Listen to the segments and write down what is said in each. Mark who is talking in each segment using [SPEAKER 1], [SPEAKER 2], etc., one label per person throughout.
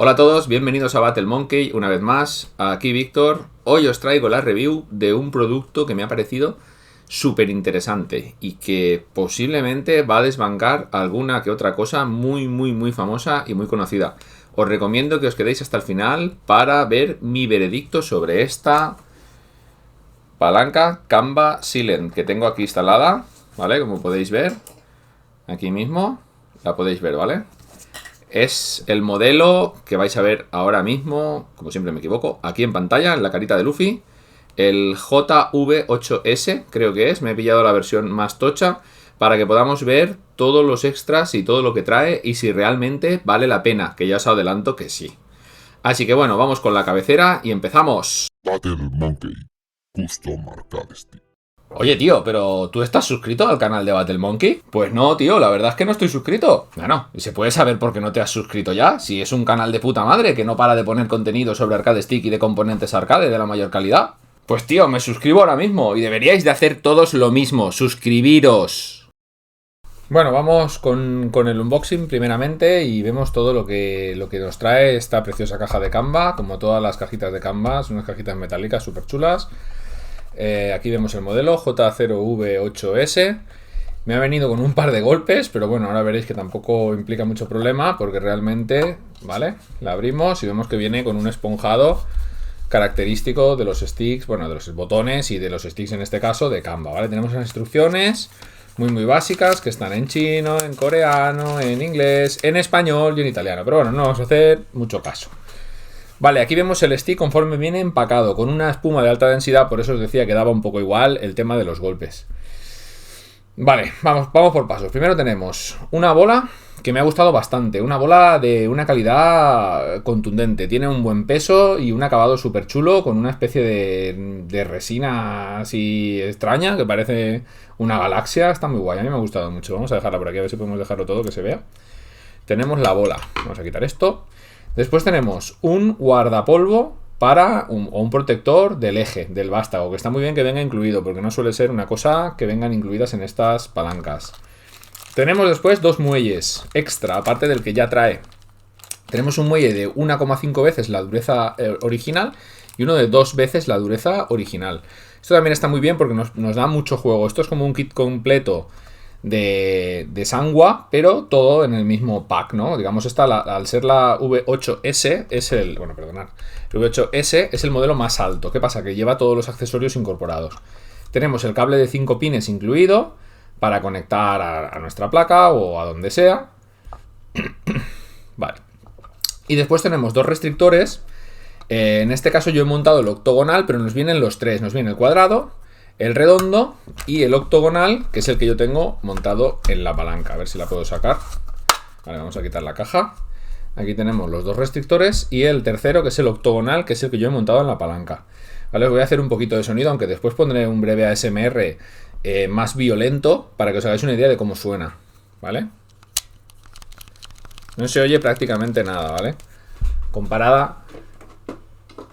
[SPEAKER 1] Hola a todos, bienvenidos a Battle Monkey una vez más. Aquí Víctor. Hoy os traigo la review de un producto que me ha parecido súper interesante y que posiblemente va a desbancar alguna que otra cosa muy famosa y muy conocida. Os recomiendo que os quedéis hasta el final para ver mi veredicto sobre esta palanca Canva Silent que tengo aquí instalada, ¿vale? Como podéis ver, aquí mismo la podéis ver, ¿vale? Es el modelo que vais a ver ahora mismo, como siempre me equivoco, aquí en pantalla, en la carita de Luffy. El JV8S, creo que es. Me he pillado la versión más tocha para que podamos ver todos los extras y todo lo que trae y si realmente vale la pena, que ya os adelanto que sí. Así que bueno, vamos con la cabecera y empezamos.
[SPEAKER 2] Battle Monkey Custom Arcade Stick.
[SPEAKER 1] Oye, tío, ¿pero tú estás suscrito al canal de Battle Monkey? Pues no, tío, la verdad es que no estoy suscrito. Bueno, ¿y se puede saber por qué no te has suscrito ya? Si es un canal de puta madre que no para de poner contenido sobre arcade stick y de componentes arcade de la mayor calidad. Pues tío, me suscribo ahora mismo y deberíais de hacer todos lo mismo, suscribiros. Bueno, vamos con el unboxing primeramente y vemos todo lo que nos trae esta preciosa caja de Canva, como todas las cajitas de Canva, son unas cajitas metálicas súper chulas. Aquí vemos el modelo J0V8S. Me ha venido con un par de golpes, pero bueno, ahora veréis que tampoco implica mucho problema porque realmente, ¿vale? La abrimos y vemos que viene con un esponjado característico de los sticks, bueno, de los botones y de los sticks en este caso de Canva, ¿vale? Tenemos las instrucciones muy básicas que están en chino, en coreano, en inglés, en español y en italiano, pero bueno, no vamos a hacer mucho caso. Vale, aquí vemos el stick conforme viene empacado, con una espuma de alta densidad, por eso os decía que daba un poco igual el tema de los golpes. Vale, vamos por pasos. Primero tenemos una bola que me ha gustado bastante, una bola de una calidad contundente, tiene un buen peso y un acabado súper chulo, con una especie de resina así extraña, que parece una galaxia, está muy guay, a mí me ha gustado mucho. Vamos a dejarla por aquí, a ver si podemos dejarlo todo que se vea. Tenemos la bola, vamos a quitar esto. Después tenemos un guardapolvo para un protector del eje, del vástago, que está muy bien que venga incluido, porque no suele ser una cosa que vengan incluidas en estas palancas. Tenemos después dos muelles extra, aparte del que ya trae. Tenemos un muelle de 1,5 veces la dureza original y uno de 2 veces la dureza original. Esto también está muy bien porque nos da mucho juego. Esto es como un kit completo de Sanwa, pero todo en el mismo pack, ¿no? Digamos, esta, al ser la V8S, es el... Bueno, perdonad. El V8S es el modelo más alto. ¿Qué pasa? Que lleva todos los accesorios incorporados. Tenemos el cable de 5 pines incluido para conectar a nuestra placa o a donde sea. Vale. Y después tenemos dos restrictores. En este caso yo he montado el octogonal, pero nos vienen los tres. Nos viene el cuadrado, el redondo y el octogonal, que es el que yo tengo montado en la palanca. A ver si la puedo sacar. Vale, vamos a quitar la caja. Aquí tenemos los dos restrictores y el tercero, que es el octogonal, que es el que yo he montado en la palanca. Vale, os voy a hacer un poquito de sonido, aunque después pondré un breve ASMR más violento para que os hagáis una idea de cómo suena. ¿Vale? No se oye prácticamente nada, ¿vale? Comparada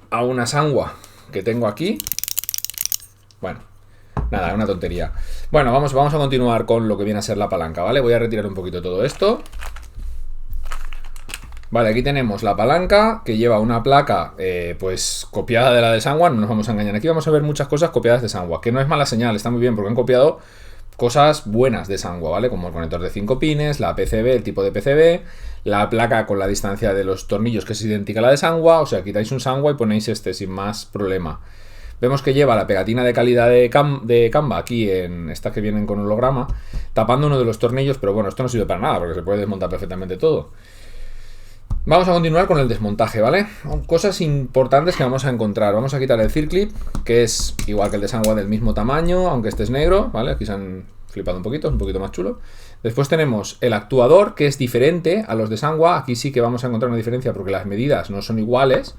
[SPEAKER 1] a una Sanwa que tengo aquí. Bueno, nada, una tontería. Bueno, vamos a continuar con lo que viene a ser la palanca, ¿vale? Voy a retirar un poquito todo esto. Vale, aquí tenemos la palanca que lleva una placa pues copiada de la de Sanwa, no nos vamos a engañar. Aquí vamos a ver muchas cosas copiadas de Sanwa, que no es mala señal, está muy bien porque han copiado cosas buenas de Sanwa, ¿vale? Como el conector de 5 pines, la PCB, el tipo de PCB, la placa con la distancia de los tornillos que es idéntica a la de Sanwa, o sea, quitáis un Sanwa y ponéis este sin más problema. Vemos que lleva la pegatina de calidad de Canva aquí en estas que vienen con holograma, tapando uno de los tornillos, pero bueno, esto no sirve para nada porque se puede desmontar perfectamente todo. Vamos a continuar con el desmontaje, ¿vale? Cosas importantes que vamos a encontrar. Vamos a quitar el circlip, que es igual que el de Sanwa, del mismo tamaño, aunque este es negro, ¿vale? Aquí se han flipado un poquito, es un poquito más chulo. Después tenemos el actuador, que es diferente a los de Sanwa. Aquí sí que vamos a encontrar una diferencia porque las medidas no son iguales.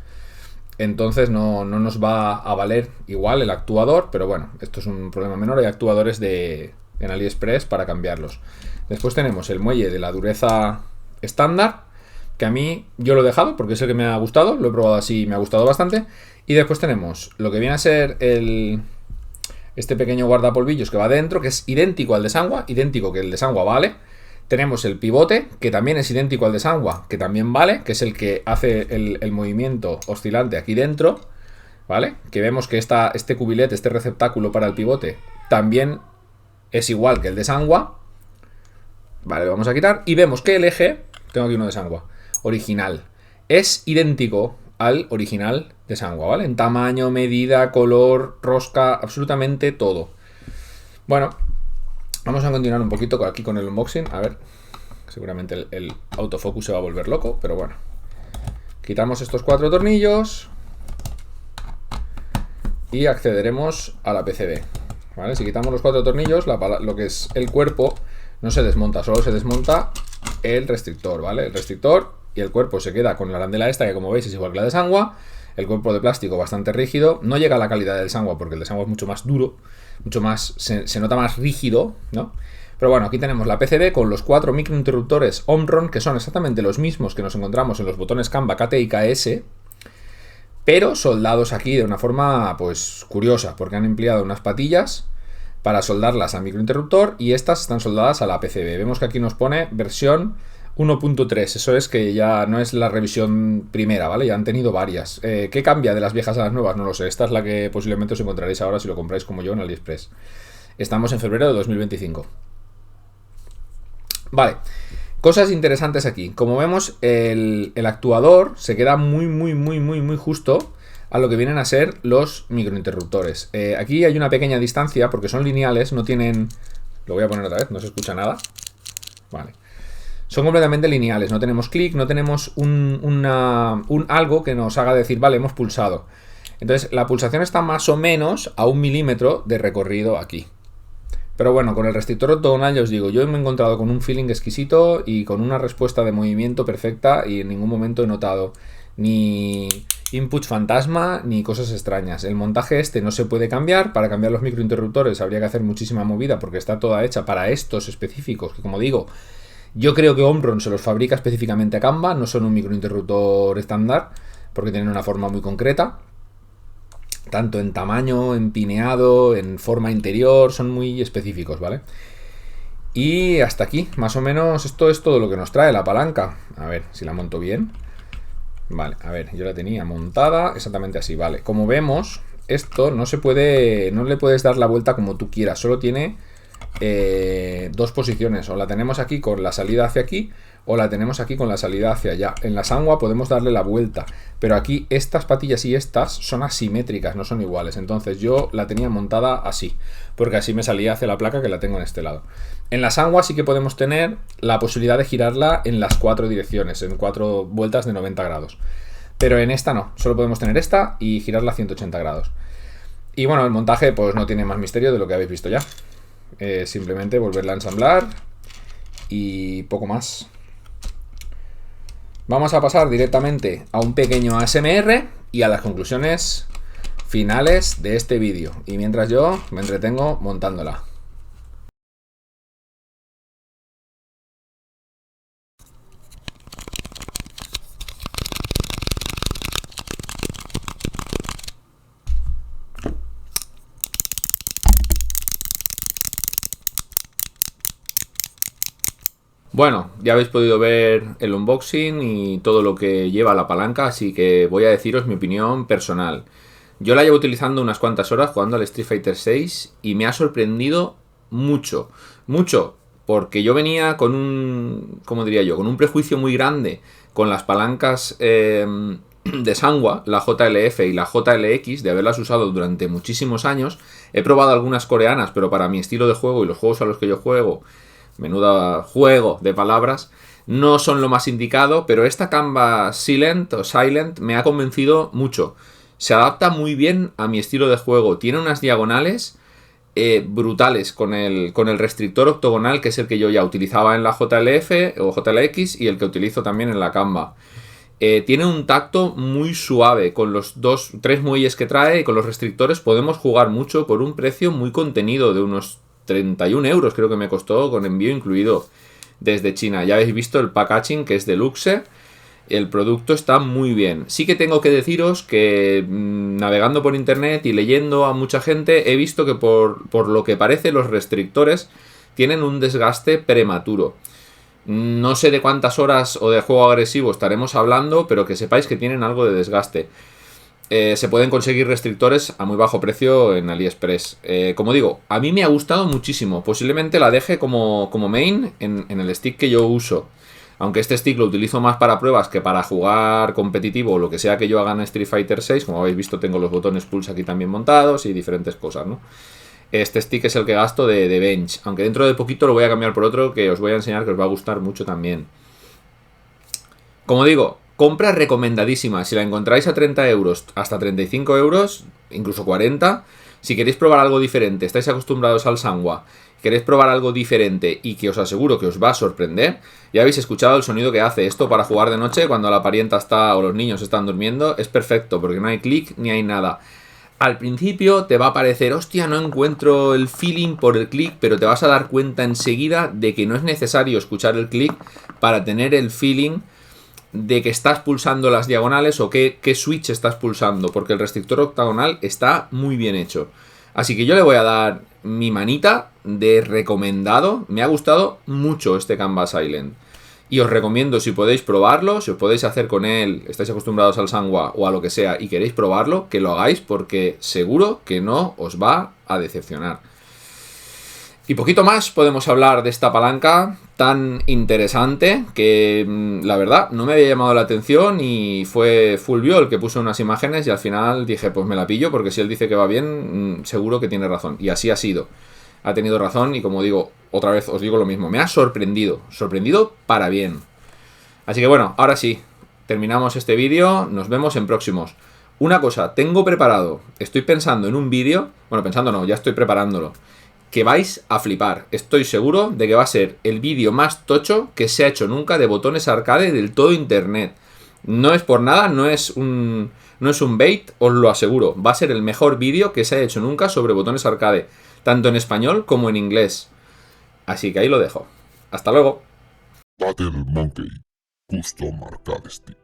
[SPEAKER 1] Entonces no nos va a valer igual el actuador, pero bueno, esto es un problema menor. Hay actuadores en AliExpress para cambiarlos. Después tenemos el muelle de la dureza estándar, que a mí yo lo he dejado porque es el que me ha gustado, lo he probado así y me ha gustado bastante. Y después tenemos lo que viene a ser este pequeño guardapolvillos que va dentro, que es idéntico al de Sanwa, idéntico que el de Sanwa, ¿vale? Tenemos el pivote, que también es idéntico al de Sanwa, que también vale, que es el que hace el movimiento oscilante aquí dentro, ¿vale? Que vemos que este cubilete, este receptáculo para el pivote, también es igual que el de Sanwa. Vale, lo vamos a quitar. Y vemos que el eje, tengo aquí uno de Sanwa, original, es idéntico al original de Sanwa, ¿vale? En tamaño, medida, color, rosca, absolutamente todo. Bueno, vamos a continuar un poquito aquí con el unboxing. A ver, seguramente el autofocus se va a volver loco, pero bueno. Quitamos estos 4 tornillos y accederemos a la PCB, ¿vale? Si quitamos los 4 tornillos, lo que es el cuerpo no se desmonta, solo se desmonta el restrictor, ¿vale? El restrictor y el cuerpo se queda con la arandela esta, que como veis es igual que la de Sanwa. El cuerpo de plástico bastante rígido, no llega a la calidad del Sanwa porque el de Sanwa es mucho más duro, mucho más, se nota más rígido, ¿no? Pero bueno, aquí tenemos la PCB con los 4 microinterruptores Omron, que son exactamente los mismos que nos encontramos en los botones Canva, KT y KS, pero soldados aquí de una forma, pues, curiosa, porque han empleado unas patillas para soldarlas al microinterruptor y estas están soldadas a la PCB. Vemos que aquí nos pone versión 1.3, eso es que ya no es la revisión primera, ¿vale? Ya han tenido varias. ¿Qué cambia de las viejas a las nuevas? No lo sé. Esta es la que posiblemente os encontraréis ahora si lo compráis como yo en AliExpress. Estamos en febrero de 2025. Vale, cosas interesantes aquí. Como vemos, el actuador se queda muy justo a lo que vienen a ser los microinterruptores. Aquí hay una pequeña distancia porque son lineales, no tienen... Lo voy a poner otra vez, no se escucha nada. Vale. Son completamente lineales, no tenemos clic, no tenemos un algo que nos haga decir, vale, hemos pulsado. Entonces, la pulsación está más o menos a 1 milímetro de recorrido aquí. Pero bueno, con el restrictor ortogonal ya os digo, yo me he encontrado con un feeling exquisito y con una respuesta de movimiento perfecta y en ningún momento he notado ni inputs fantasma ni cosas extrañas. El montaje este no se puede cambiar. Para cambiar los microinterruptores habría que hacer muchísima movida porque está toda hecha para estos específicos, que como digo, yo creo que Omron se los fabrica específicamente a Canva, no son un microinterruptor estándar porque tienen una forma muy concreta. Tanto en tamaño, en pineado, en forma interior, son muy específicos, ¿vale? Y hasta aquí, más o menos, esto es todo lo que nos trae la palanca. A ver si la monto bien. Vale, a ver, yo la tenía montada exactamente así, vale. Como vemos, esto no se puede, no le puedes dar la vuelta como tú quieras, solo tiene 2 posiciones. O la tenemos aquí con la salida hacia aquí, o la tenemos aquí con la salida hacia allá. En la Sanwa podemos darle la vuelta, pero aquí estas patillas y estas son asimétricas, no son iguales. Entonces yo la tenía montada así, porque así me salía hacia la placa que la tengo en este lado. En la Sanwa sí que podemos tener la posibilidad de girarla en las 4 direcciones, en 4 vueltas de 90 grados. Pero en esta no, solo podemos tener esta y girarla a 180 grados. Y bueno, el montaje pues no tiene más misterio de lo que habéis visto ya. Simplemente volverla a ensamblar y poco más. Vamos a pasar directamente a un pequeño ASMR y a las conclusiones finales de este vídeo. Y mientras yo me entretengo montándola. Bueno, ya habéis podido ver el unboxing y todo lo que lleva la palanca, así que voy a deciros mi opinión personal. Yo la llevo utilizando unas cuantas horas jugando al Street Fighter 6 y me ha sorprendido mucho, porque yo venía con un, ¿cómo diría yo? Con un prejuicio muy grande con las palancas de Sanwa, la JLF y la JLX, de haberlas usado durante muchísimos años. He probado algunas coreanas, pero para mi estilo de juego y los juegos a los que yo juego, menuda juego de palabras, no son lo más indicado, pero esta Canva Silent me ha convencido mucho. Se adapta muy bien a mi estilo de juego, tiene unas diagonales brutales con el restrictor octogonal, que es el que yo ya utilizaba en la JLF o JLX y el que utilizo también en la Canva. Tiene un tacto muy suave, con los 3 muelles que trae y con los restrictores podemos jugar mucho por un precio muy contenido de unos 31 euros creo que me costó, con envío incluido desde China. Ya habéis visto el packaging, que es deluxe. El producto está muy bien. Sí que tengo que deciros que navegando por internet y leyendo a mucha gente, he visto que por lo que parece los restrictores tienen un desgaste prematuro. No sé de cuántas horas o de juego agresivo estaremos hablando, pero que sepáis que tienen algo de desgaste. Se pueden conseguir restrictores a muy bajo precio en AliExpress. Como digo, a mí me ha gustado muchísimo. Posiblemente la deje como main en el stick que yo uso. Aunque este stick lo utilizo más para pruebas que para jugar competitivo o lo que sea que yo haga en Street Fighter 6. Como habéis visto, tengo los botones pulse aquí también montados y diferentes cosas, ¿no? Este stick es el que gasto de bench. Aunque dentro de poquito lo voy a cambiar por otro que os voy a enseñar, que os va a gustar mucho también. Como digo, compra recomendadísima. Si la encontráis a 30 euros, hasta 35 euros, incluso 40, si queréis probar algo diferente, estáis acostumbrados al Sanwa, queréis probar algo diferente y que os aseguro que os va a sorprender, ya habéis escuchado el sonido que hace esto para jugar de noche cuando la parienta está o los niños están durmiendo, es perfecto porque no hay clic ni hay nada. Al principio te va a parecer, hostia, no encuentro el feeling por el clic, pero te vas a dar cuenta enseguida de que no es necesario escuchar el clic para tener el feeling de que estás pulsando las diagonales o qué switch estás pulsando, porque el restrictor octagonal está muy bien hecho. Así que yo le voy a dar mi manita de recomendado. Me ha gustado mucho este Canvas Island. Y os recomiendo, si podéis probarlo, si os podéis hacer con él, estáis acostumbrados al Sanwa o a lo que sea y queréis probarlo, que lo hagáis porque seguro que no os va a decepcionar. Y poquito más podemos hablar de esta palanca tan interesante que la verdad no me había llamado la atención y fue Fulvio el que puso unas imágenes y al final dije pues me la pillo porque si él dice que va bien seguro que tiene razón. Y así ha sido. Ha tenido razón y como digo, otra vez os digo lo mismo, me ha sorprendido para bien. Así que bueno, ahora sí, terminamos este vídeo, nos vemos en próximos. Una cosa, tengo preparado, estoy pensando en un vídeo, bueno pensando no, ya estoy preparándolo, que vais a flipar. Estoy seguro de que va a ser el vídeo más tocho que se ha hecho nunca de botones arcade del todo internet. No es por nada, no es un bait, os lo aseguro. Va a ser el mejor vídeo que se ha hecho nunca sobre botones arcade, tanto en español como en inglés. Así que ahí lo dejo. Hasta luego.
[SPEAKER 2] Battle Monkey Custom Arcade Stick.